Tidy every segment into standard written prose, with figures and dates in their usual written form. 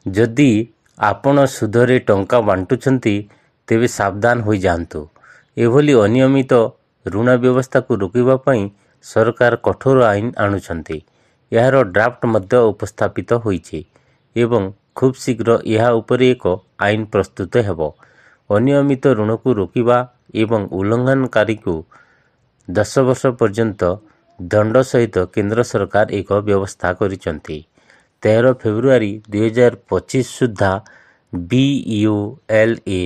ଯଦି ଆପଣ ସୁଧରେ ଟଙ୍କା ବାଣ୍ଟୁଛନ୍ତି ତେବେ ସାବଧାନ ହୋଇଯାଆନ୍ତୁ। ଏଭଳି ଅନିୟମିତ ଋଣ ବ୍ୟବସ୍ଥାକୁ ରୋକିବା ପାଇଁ ସରକାର କଠୋର ଆଇନ ଆଣୁଛନ୍ତି। ଏହାର ଡ୍ରାଫ୍ଟ ମଧ୍ୟ ଉପସ୍ଥାପିତ ହୋଇଛି ଏବଂ ଖୁବ୍ ଶୀଘ୍ର ଏହା ଉପରେ ଏକ ଆଇନ ପ୍ରସ୍ତୁତ ହେବ। ଅନିୟମିତ ଋଣକୁ ରୋକିବା ଏବଂ ଉଲ୍ଲଂଘନକାରୀକୁ 10 ବର୍ଷ ପର୍ଯ୍ୟନ୍ତ ଦଣ୍ଡ ସହିତ କେନ୍ଦ୍ର ସରକାର ଏକ ବ୍ୟବସ୍ଥା କରିଛନ୍ତି। 13 ଫେବୃଆରୀ 2025 ସୁଦ୍ଧା BULA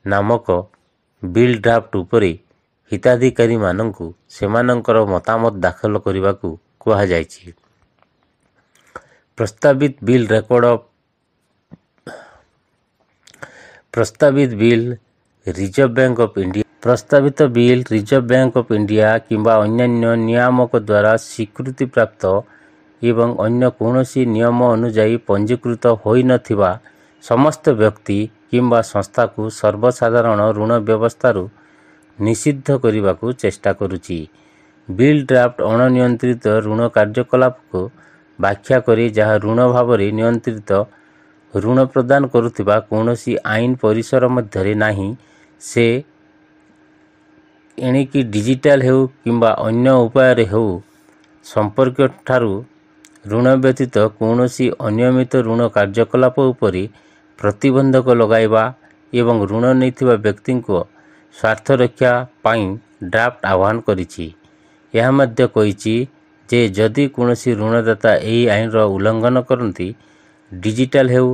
ନାମକ ବିଲ୍ ଡ୍ରାଫ୍ଟ ଉପରେ ହିତାଧିକାରୀମାନଙ୍କୁ ସେମାନଙ୍କର ମତାମତ ଦାଖଲ କରିବାକୁ କୁହାଯାଇଛି। ପ୍ରସ୍ତାବିତ bill reserve bank of India କିମ୍ବା ଅନ୍ୟାନ୍ୟ ନିୟାମକ ଦ୍ୱାରା ସ୍ୱୀକୃତିପ୍ରାପ୍ତ ଏବଂ ଅନ୍ୟ କୌଣସି ନିୟମ ଅନୁଯାୟୀ ପଞ୍ଜୀକୃତ ହୋଇନଥିବା ସମସ୍ତ ବ୍ୟକ୍ତି କିମ୍ବା ସଂସ୍ଥାକୁ ସର୍ବସାଧାରଣ ଋଣ ବ୍ୟବସ୍ଥାରୁ ନିଷିଦ୍ଧ କରିବାକୁ ଚେଷ୍ଟା କରୁଛି। ବିଲ୍ ଡ୍ରାଫ୍ଟ ଅଣନିୟନ୍ତ୍ରିତ ଋଣ କାର୍ଯ୍ୟକଳାପକୁ ବ୍ୟାଖ୍ୟା କରେ ଯାହା ଋଣ ଭାବରେ ନିୟନ୍ତ୍ରିତ ଋଣ ପ୍ରଦାନ କରୁଥିବା କୌଣସି ଆଇନ ପରିସର ମଧ୍ୟରେ ନାହିଁ, ସେ ଏଣିକି ଡିଜିଟାଲ ହେଉ କିମ୍ବା ଅନ୍ୟ ଉପାୟରେ ହେଉ। ସମ୍ପର୍କଠାରୁ ଋଣ ବ୍ୟତୀତ କୌଣସି ଅନିୟମିତ ଋଣ କାର୍ଯ୍ୟକଳାପ ଉପରେ ପ୍ରତିବନ୍ଧକ ଲଗାଇବା ଏବଂ ଋଣ ନେଇଥିବା ବ୍ୟକ୍ତିଙ୍କ ସ୍ୱାର୍ଥ ରକ୍ଷା ପାଇଁ ଡ୍ରାଫ୍ଟ ଆହ୍ୱାନ କରିଛି। ଏହା ମଧ୍ୟ କହିଛି ଯେ ଯଦି କୌଣସି ଋଣଦାତା ଏହି ଆଇନର ଉଲ୍ଲଂଘନ କରନ୍ତି, ଡିଜିଟାଲ ହେଉ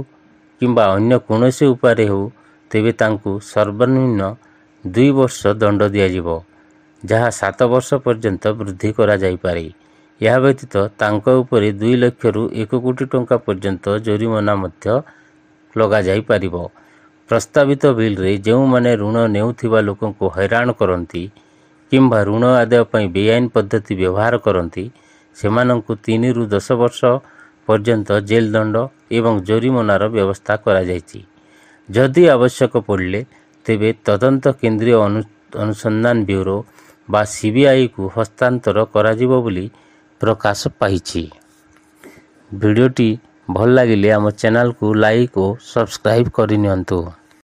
କିମ୍ବା ଅନ୍ୟ କୌଣସି ଉପାୟରେ ହେଉ, ତେବେ ତାଙ୍କୁ ସର୍ବନିମ୍ନ 2 ବର୍ଷ ଦଣ୍ଡ ଦିଆଯିବ, ଯାହା 7 ବର୍ଷ ପର୍ଯ୍ୟନ୍ତ ବୃଦ୍ଧି କରାଯାଇପାରେ। ଏହା ବ୍ୟତୀତ ତାଙ୍କ ଉପରେ 2 ଲକ୍ଷରୁ 1 କୋଟି ଟଙ୍କା ପର୍ଯ୍ୟନ୍ତ ଜୋରିମାନା ମଧ୍ୟ ଲଗାଯାଇପାରିବ। ପ୍ରସ୍ତାବିତ ବିଲ୍ରେ ଯେଉଁମାନେ ଋଣ ନେଉଥିବା ଲୋକଙ୍କୁ ହଇରାଣ କରନ୍ତି କିମ୍ବା ଋଣ ଆଦାୟ ପାଇଁ ବେଆଇନ ପଦ୍ଧତି ବ୍ୟବହାର କରନ୍ତି, ସେମାନଙ୍କୁ 3 ରୁ 10 ବର୍ଷ ପର୍ଯ୍ୟନ୍ତ ଜେଲ୍ ଦଣ୍ଡ ଏବଂ ଜୋରିମାନାର ବ୍ୟବସ୍ଥା କରାଯାଇଛି। ଯଦି ଆବଶ୍ୟକ ପଡ଼ିଲେ ତେବେ ତଦନ୍ତ କେନ୍ଦ୍ରୀୟ ଅନୁସନ୍ଧାନ ବ୍ୟୁରୋ ବା CBIକୁ ହସ୍ତାନ୍ତର କରାଯିବ ବୋଲି ପ୍ରକାଶ ପାଇଛି। ଭିଡ଼ିଓଟି ଭଲ ଲାଗିଲେ ଆମ ଚ୍ୟାନେଲକୁ ଲାଇକ୍ ଓ ସବସ୍କ୍ରାଇବ୍ କରିନିଅନ୍ତୁ।